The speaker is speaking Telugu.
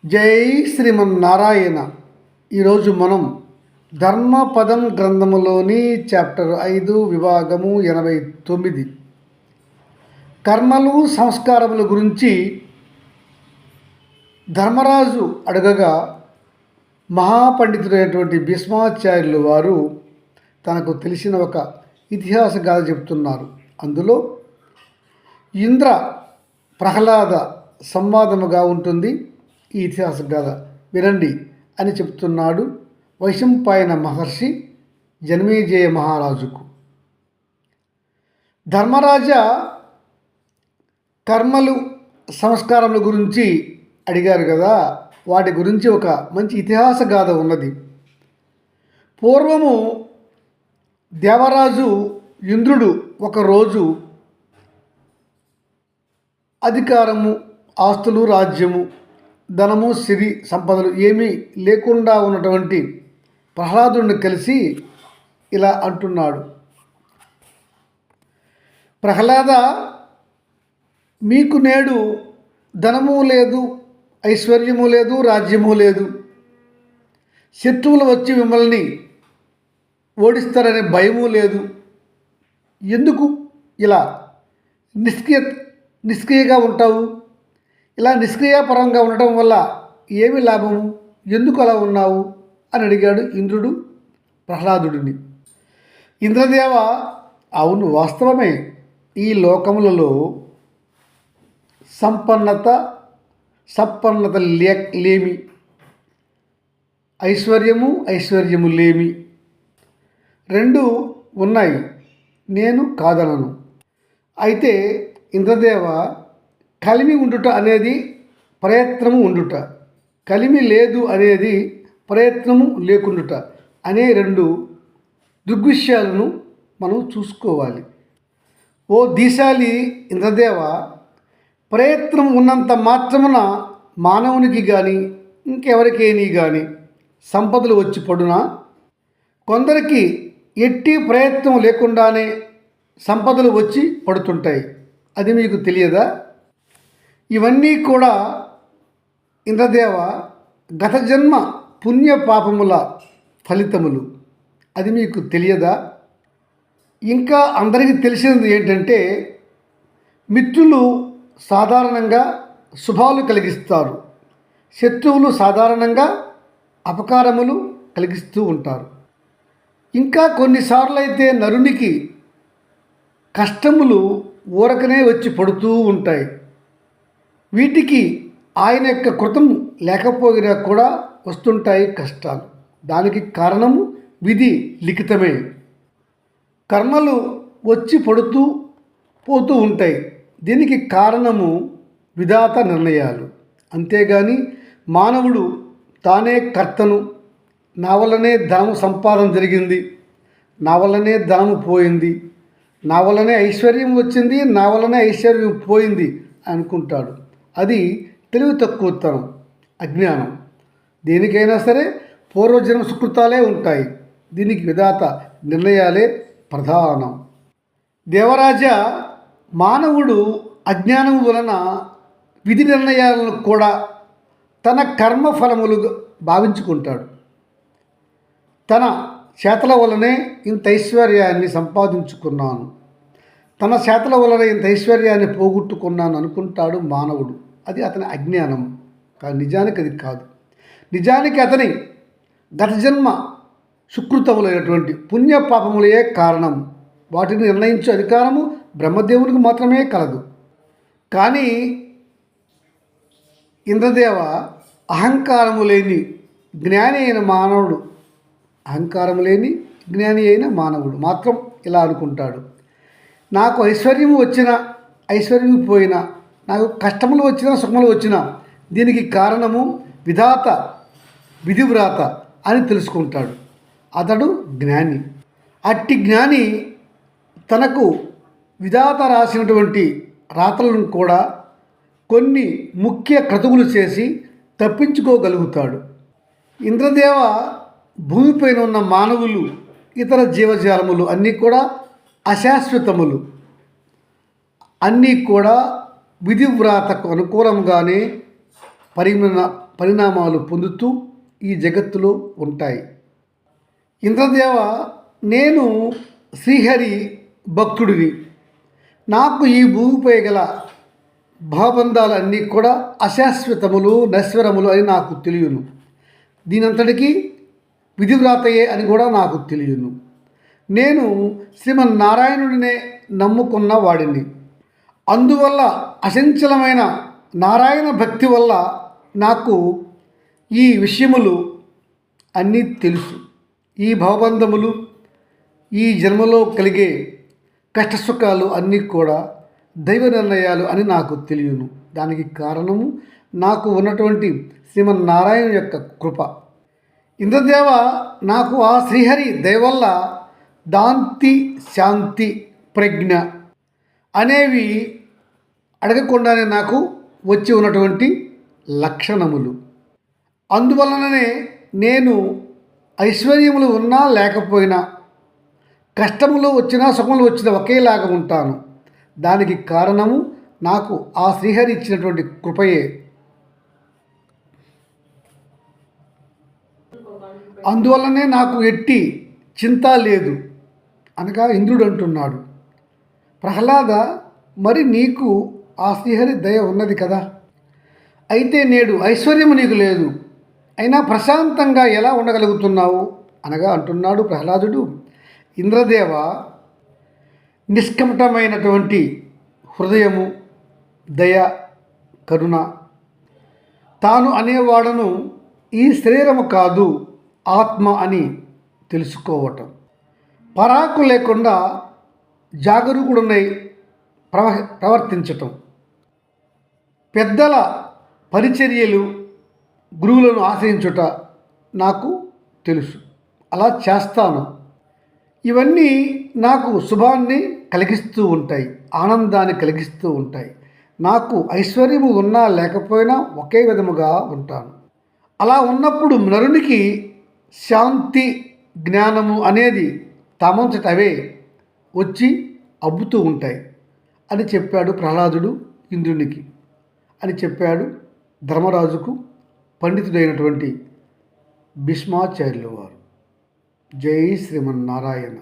జై శ్రీమన్నారాయణ. ఈరోజు మనం ధర్మపదం గ్రంథములోని చాప్టర్ 5 విభాగము 89 కర్మలు సంస్కారముల గురించి ధర్మరాజు అడగగా మహాపండితుడైనటువంటి భీష్మాచార్యులు వారు తనకు తెలిసిన ఒక ఇతిహాస గాథ చెప్తున్నారు. అందులో ఇంద్ర ప్రహ్లాద సంవాదముగా ఉంటుంది. ఈ ఇతిహాస గాథ వినండి అని చెప్తున్నాడు వైశంపాయన మహర్షి జనమేజయ మహారాజుకు. ధర్మరాజా కర్మలు సంస్కారముల గురించి అడిగారు కదా, వాటి గురించి ఒక మంచి ఇతిహాస గాథ ఉన్నది. పూర్వము దేవరాజు ఇంద్రుడు ఒకరోజు అధికారము, ఆస్తులు, రాజ్యము, ధనము, సిరి సంపదలు ఏమీ లేకుండా ఉన్నటువంటి ప్రహ్లాదుడిని కలిసి ఇలా అంటున్నాడు: ప్రహ్లాద, మీకు నేడు ధనము లేదు, ఐశ్వర్యము లేదు, రాజ్యము లేదు. శత్రువులు వచ్చి మిమ్మల్ని ఓడిస్తారనే భయము లేదు. ఎందుకు ఇలా నిష్క్రియగా ఉంటావు? ఇలా నిష్క్రియాపరంగా ఉండటం వల్ల ఏమి లాభము? ఎందుకు అలా ఉన్నావు అని అడిగాడు ఇంద్రుడు ప్రహ్లాదుడిని. ఇంద్రదేవ, అవును, వాస్తవమే. ఈ లోకములలో సంపన్నత లేమి, ఐశ్వర్యము లేమి రెండు ఉన్నాయి. నేను కాదనను. అయితే ఇంద్రదేవ, కలిమి ఉండుట అనేది ప్రయత్నము ఉండుట, కలిమి లేదు అనేది ప్రయత్నము లేకుండుట అనే రెండు దృగ్విషయాలను మనం చూసుకోవాలి. ఓ దీశాలి ఇంద్రదేవ, ప్రయత్నం ఉన్నంత మాత్రమున మానవునికి కానీ ఇంకెవరికైనా కానీ సంపదలు వచ్చి పడునా? కొందరికి ఎట్టి ప్రయత్నం లేకుండానే సంపదలు వచ్చి పడుతుంటాయి. అది మీకు తెలియదా? ఇవన్నీ కూడా ఇంద్రదేవ గత జన్మ పుణ్య పాపముల ఫలితములు. అది మీకు తెలియదా? ఇంకా అందరికీ తెలిసినది ఏంటంటే, మిత్రులు సాధారణంగా శుభాలు కలిగిస్తారు, శత్రువులు సాధారణంగా అపకారములు కలిగిస్తూ ఉంటారు. ఇంకా కొన్నిసార్లు అయితే నరునికి కష్టములు ఊరకనే వచ్చి పడుతూ ఉంటాయి. వీటికి ఆయన యొక్క కృతం లేకపోయినా కూడా వస్తుంటాయి కష్టాలు. దానికి కారణము విధి లిఖితమే. కర్మలు వచ్చి పోతూ ఉంటాయి. దీనికి కారణము విధాత నిర్ణయాలు. అంతేగాని మానవుడు తానే కర్తను, నా వల్లనే ధనము సంపాదన జరిగింది, నా వల్లనే ధనము పోయింది, నా వల్లనే ఐశ్వర్యం వచ్చింది, నా వల్లనే ఐశ్వర్యం పోయింది అనుకుంటాడు. అది తెలివి తక్కువతనం, అజ్ఞానం. దేనికైనా సరే పూర్వజన్మ సుకృతాలే ఉంటాయి. దీనికి విధాత నిర్ణయాలే ప్రధానం. దేవరాజా, మానవుడు అజ్ఞానం వలన విధి నిర్ణయాలను కూడా తన కర్మఫలములు భావించుకుంటాడు. తన చేతల వలనే ఇంత ఐశ్వర్యాన్ని సంపాదించుకున్నాను, తన చేతల వలన ఇంత ఐశ్వర్యాన్ని పోగొట్టుకున్నాను అనుకుంటాడు మానవుడు. అది అతని అజ్ఞానం. కానీ నిజానికి అది కాదు. నిజానికి అతని గత జన్మ సుకృతములైనటువంటి పుణ్యపాపములే కారణం. వాటిని నిర్ణయించే అధికారము బ్రహ్మదేవునికి మాత్రమే కలదు. కానీ ఇంద్రదేవ, అహంకారము లేని జ్ఞాని అయిన మానవుడు, అహంకారము లేని జ్ఞాని అయిన మానవుడు మాత్రం ఇలా అనుకుంటాడు: నాకు ఐశ్వర్యము వచ్చినా, ఐశ్వర్యం పోయినా, నాకు కష్టములు వచ్చినా, సుఖములు వచ్చినా, దీనికి కారణము విధాత, విధివ్రాత అని తెలుసుకుంటాడు. అతడు జ్ఞాని. అట్టి జ్ఞాని తనకు విధాత రాసినటువంటి రాతలను కూడా కొన్ని ముఖ్య క్రతువులు చేసి తప్పించుకోగలుగుతాడు. ఇంద్రదేవ, భూమిపైన ఉన్న మానవులు, ఇతర జీవజాలములు అన్నీ కూడా అశాశ్వతములు. అన్నీ కూడా విధివ్రాతకు అనుకూలంగానే పరిణామాలు పొందుతూ ఈ జగత్తులో ఉంటాయి. ఇంద్రదేవ, నేను శ్రీహరి భక్తుడిని. నాకు ఈ భూమిపై గల భావబంధాలన్నీ కూడా అశాశ్వతములు, నశ్వరములు అని నాకు తెలియను. దీనంతటికీ విధివ్రాతయే అని కూడా నాకు తెలియను. నేను శ్రీమన్నారాయణుడినే నమ్ముకున్న వాడిని. అందువల్ల అచంచలమైన నారాయణ భక్తి వల్ల నాకు ఈ విషయములు అన్నీ తెలుసు. ఈ భవబంధములు, ఈ జన్మలో కలిగే కష్టసుఖాలు అన్నీ కూడా దైవ నిర్ణయాలు అని నాకు తెలియను. దానికి కారణము నాకు ఉన్నటువంటి శ్రీమన్నారాయణ యొక్క కృప. ఇంద్రదేవ, నాకు ఆ శ్రీహరి దయవల్ల దాంతి, శాంతి, ప్రజ్ఞ అనేవి అడగకుండానే నాకు వచ్చి ఉన్నటువంటి లక్షణములు. అందువలననే నేను ఐశ్వర్యములు ఉన్నా లేకపోయినా, కష్టములు వచ్చినా సుఖములు వచ్చినా ఒకేలాగా ఉంటాను. దానికి కారణము నాకు ఆ శ్రీహరి ఇచ్చినటువంటి కృపయే. అందువల్లనే నాకు ఎట్టి చింత లేదు అనగా ఇంద్రుడు అంటున్నాడు. ప్రహ్లాద, మరి నీకు ఆ శ్రీహరి దయ ఉన్నది కదా, అయితే నేడు ఐశ్వర్యము నీకు లేదు, అయినా ప్రశాంతంగా ఎలా ఉండగలుగుతున్నావు అనగా అంటున్నాడు ప్రహ్లాదుడు. ఇంద్రదేవ, నిష్కపటమైనటువంటి హృదయము, దయ, కరుణ, తాను అనేవాడను ఈ శరీరము కాదు ఆత్మ అని తెలుసుకోవటం, పరాకు లేకుండా జాగరూకుడునై ప్రవర్తించటం, పెద్దల పరిచర్యలు, గురువులను ఆశ్రయించుట నాకు తెలుసు. అలా చేస్తాను. ఇవన్నీ నాకు శుభాన్ని కలిగిస్తూ ఉంటాయి, ఆనందాన్ని కలిగిస్తూ ఉంటాయి. నాకు ఐశ్వర్యము ఉన్నా లేకపోయినా ఒకే విధముగా ఉంటాను. అలా ఉన్నప్పుడు నరునికి శాంతి, జ్ఞానము అనేది తమంతట అవే వచ్చి అబ్బుతూ ఉంటాయి అని చెప్పాడు ప్రహ్లాదుడు ఇంద్రునికి. అని చెప్పాడు ధర్మరాజుకు పండితుడైనటువంటి భీష్మాచార్యుల వారు. జై శ్రీమన్నారాయణ.